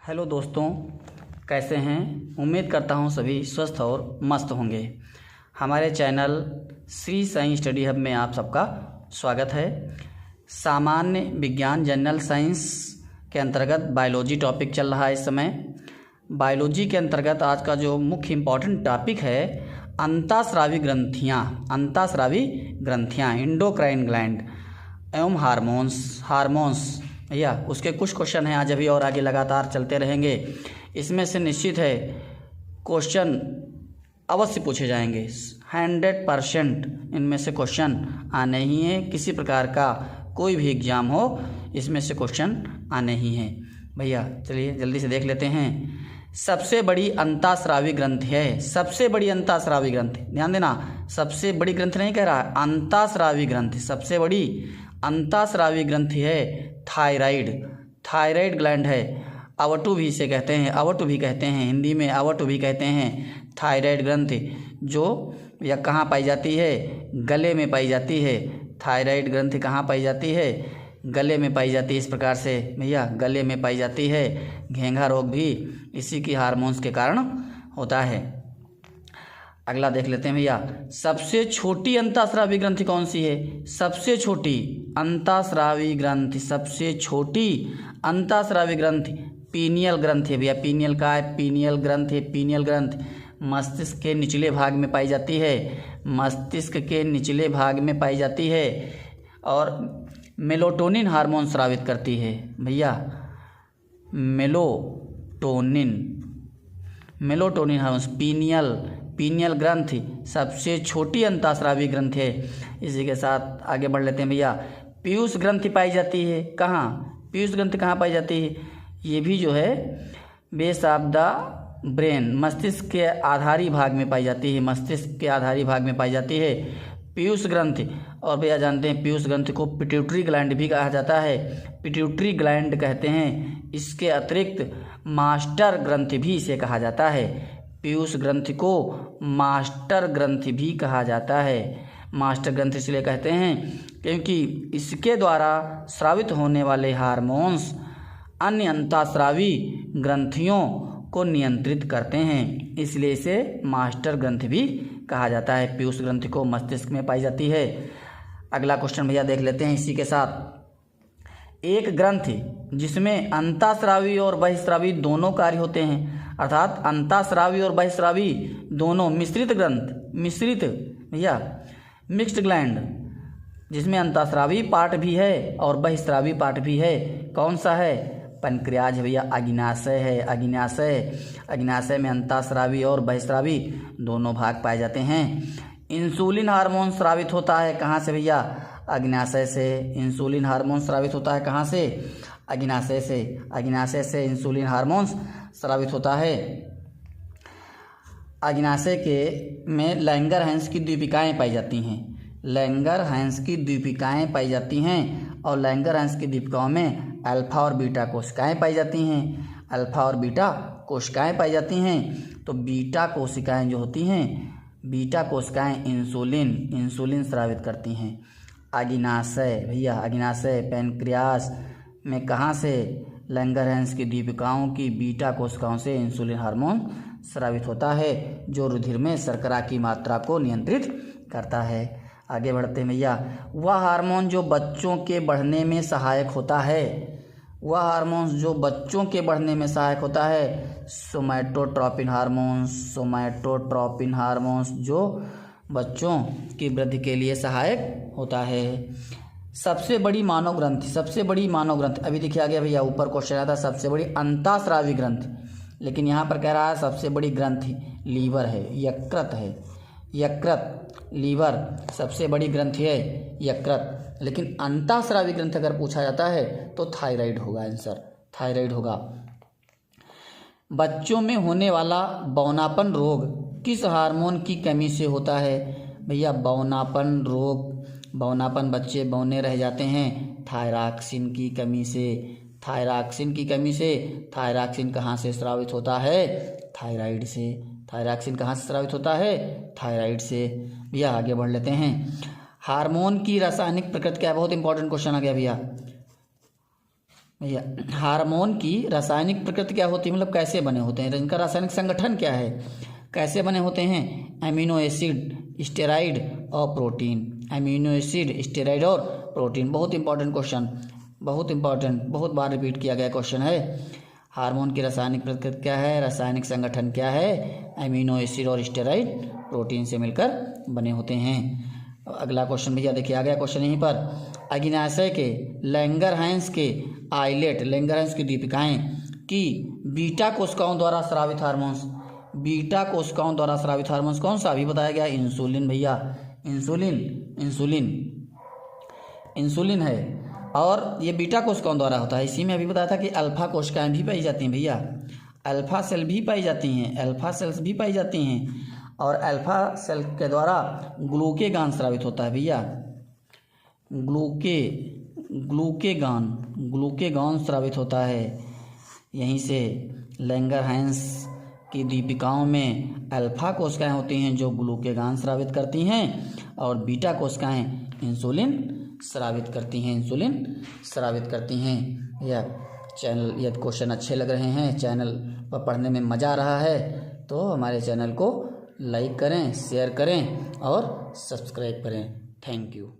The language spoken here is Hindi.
हेलो दोस्तों, कैसे हैं। उम्मीद करता हूं सभी स्वस्थ और मस्त होंगे। हमारे channel Shri Sai study hub में आप सबका स्वागत है। सामान्य विज्ञान जनरल साइंस के अंतर्गत बायोलॉजी टॉपिक चल रहा है इस समय। बायोलॉजी के अंतर्गत आज का जो मुख्य इम्पॉर्टेंट टॉपिक है अंतःस्रावी ग्रंथियाँ एंडोक्राइन ग्लैंड एवं हार्मोन्स या उसके कुछ क्वेश्चन हैं आज अभी और आगे लगातार चलते रहेंगे। इसमें से निश्चित है क्वेश्चन अवश्य पूछे जाएंगे। 100% इनमें से क्वेश्चन आने ही हैं। किसी प्रकार का कोई भी एग्जाम हो इसमें से क्वेश्चन आने ही हैं। भैया चलिए जल्दी से देख लेते हैं। सबसे बड़ी अंतःस्रावी ग्रंथि है। सबसे बड़ी अंतःस्रावी ग्रंथि, ध्यान देना, सबसे बड़ी ग्रंथि नहीं कह रहा है, अंतःस्रावी ग्रंथि। सबसे बड़ी अंतःस्रावी ग्रंथि है थायराइड ग्लैंड है। अवटु भी इसे कहते हैं, अवटु भी कहते हैं, हिंदी में अवटु भी कहते हैं। थायराइड ग्रंथि जो यह कहाँ पाई जाती है? गले में पाई जाती है। थायराइड ग्रंथि कहाँ पाई जाती है? गले में पाई जाती है। इस प्रकार से भैया गले में पाई जाती है। घेंघा रोग भी इसी की हार्मोन्स के कारण होता है। अगला देख लेते हैं भैया, सबसे छोटी अंतःस्रावी ग्रंथि कौन सी है? सबसे छोटी अंतःस्रावी ग्रंथि, सबसे छोटी अंतःस्रावी ग्रंथि पीनियल ग्रंथि है। भैया पीनियल का है, पीनियल ग्रंथि, पीनियल ग्रंथि मस्तिष्क के निचले भाग में पाई जाती है। मस्तिष्क के निचले भाग में पाई जाती है और मेलाटोनिन हार्मोन स्रावित करती है। भैया मेलाटोनिन हार्मोन पीनियल ग्रंथि सबसे छोटी अंतःस्रावी ग्रंथि है। इसी के साथ आगे बढ़ लेते हैं भैया। पीयूष ग्रंथि पाई जाती है कहाँ? पीयूष ग्रंथि कहाँ पाई जाती है? ये भी जो है बेस ऑफ द ब्रेन, मस्तिष्क के आधारी भाग में पाई जाती है। मस्तिष्क के आधारी भाग में पाई जाती है पीयूष ग्रंथि। और भैया जानते हैं पीयूष ग्रंथि को पिट्यूटरी ग्लैंड भी कहा जाता है, पिट्यूटरी ग्लैंड कहते हैं। इसके अतिरिक्त मास्टर ग्रंथि भी इसे कहा जाता है। पीयूष ग्रंथि को मास्टर ग्रंथि भी कहा जाता है। मास्टर ग्रंथि इसलिए कहते हैं क्योंकि इसके द्वारा स्रावित होने वाले हार्मोन्स अन्य अंतःस्रावी ग्रंथियों को नियंत्रित करते हैं, इसलिए इसे मास्टर ग्रंथि भी कहा जाता है। पीयूष ग्रंथि को मस्तिष्क में पाई जाती है। अगला क्वेश्चन भैया देख लेते हैं इसी के साथ। एक ग्रंथि जिसमें अंतःस्रावी और बहिस्रावी दोनों कार्य होते हैं, अर्थात अंतःस्रावी और बहिस्रावी दोनों मिश्रित भैया मिक्स्ड ग्लैंड, जिसमें अंतःस्रावी पार्ट भी है और बहिस्रावी पार्ट भी है, कौन सा है? पैंक्रियाज भैया, अग्नाशय है। अग्नाशय में अंतःस्रावी और बहिस्रावी दोनों भाग पाए जाते हैं। इंसुलिन हार्मोन स्रावित होता है कहाँ से भैया? अग्नाशय से। इंसुलिन हार्मोन स्रावित होता है कहाँ से? अग्नाशय से। अग्नाशय से इंसुलिन हार्मोन स्रावित होता है। अग्नाशय के में लैंगरहैंस की द्वीपिकाएँ पाई जाती हैं। लैंगरहैंस की द्वीपिकाएँ पाई जाती हैं और लैंगरहैंस की द्वीपिकाओं में अल्फा और बीटा कोशिकाएँ पाई जाती हैं। अल्फा और बीटा कोशिकाएँ पाई जाती हैं। तो बीटा कोशिकाएँ जो होती हैं, बीटा कोशिकाएँ इंसुलिन स्रावित करती हैं। अग्नाशय भैया, अग्नाशय पैंक्रियास में कहाँ से? लैंगरहैंस की द्वीपिकाओं की बीटा कोशिकाओं से इंसुलिन हार्मोन स्रावित होता है जो रुधिर में शर्करा की मात्रा को नियंत्रित करता है। आगे बढ़ते हैं भैया। वह हार्मोन जो बच्चों के बढ़ने में सहायक होता है, वह हार्मोन जो बच्चों के बढ़ने में सहायक होता है, सोमैटोट्रोपिन हार्मोन्स जो बच्चों की वृद्धि के लिए सहायक होता है। सबसे बड़ी मानव ग्रंथि अभी देखिए आ गया भैया, ऊपर क्वेश्चन आया था सबसे बड़ी अंतःस्रावी ग्रंथि, लेकिन यहाँ पर कह रहा है सबसे बड़ी ग्रंथि लीवर है, यकृत लीवर सबसे बड़ी ग्रंथि है यकृत। लेकिन अंतःस्रावी ग्रंथि अगर पूछा जाता है तो थायराइड होगा, आंसर थायराइड होगा। बच्चों में होने वाला बौनापन रोग किस हार्मोन की कमी से होता है? भैया बौनापन बच्चे बौने रह जाते हैं थायरॉक्सिन की कमी से। थायरॉक्सिन कहाँ से स्रावित होता है? थायराइड से। थायरॉक्सिन कहाँ से स्रावित होता है? थायराइड से। भैया आगे बढ़ लेते हैं। हार्मोन की रासायनिक प्रकृति क्या है? बहुत इंपॉर्टेंट क्वेश्चन आ गया भैया। भैया हार्मोन की रासायनिक प्रकृति क्या होती है, मतलब कैसे बने होते हैं, इनका रासायनिक संगठन क्या है, कैसे बने होते हैं। एमिनो एसिड, स्टेरॉइड और प्रोटीन। एमिनो एसिड, स्टेरॉइड और प्रोटीन। बहुत इंपॉर्टेंट क्वेश्चन, बहुत इंपॉर्टेंट, बहुत बार रिपीट किया गया क्वेश्चन है। हार्मोन की रासायनिक प्रकृति क्या है, रासायनिक संगठन क्या है। एमिनो एसिड और स्टेरॉइड प्रोटीन से मिलकर बने होते हैं। अगला क्वेश्चन भैया देखिए, आ गया क्वेश्चन यहीं पर। अग्न्याशय के लैंगरहैंस के आइलेट, लैंगरहैंस की दीपिकाएं की बीटा कोशिकाओं द्वारा स्रावित हार्मोन्स। बीटा कोशिकाओं द्वारा स्रावित हार्मोन्स कौन सा, अभी बताया गया इंसुलिन भैया। इंसुलिन, इंसुलिन, इंसुलिन है। और ये बीटा कोशिकाओं द्वारा होता है। इसी में अभी बताया था कि अल्फा कोशिकाएं भी पाई जाती हैं भैया, अल्फा सेल भी पाई जाती हैं, अल्फा सेल्स भी पाई जाती हैं। और अल्फा सेल के द्वारा ग्लूकेगान स्रावित होता है भैया। ग्लूकेगान स्रावित होता है। यहीं से लैंगरहैंस की दीपिकाओं में अल्फा कोशिकाएं होती हैं जो ग्लूकेगान स्रावित करती हैं, और बीटा कोशिकाएं इंसुलिन स्रावित करती हैं, इंसुलिन स्रावित करती हैं। यह चैनल, यदि क्वेश्चन अच्छे लग रहे हैं, चैनल पर पढ़ने में मज़ा आ रहा है, तो हमारे चैनल को लाइक करें, शेयर करें और सब्सक्राइब करें। Thank you.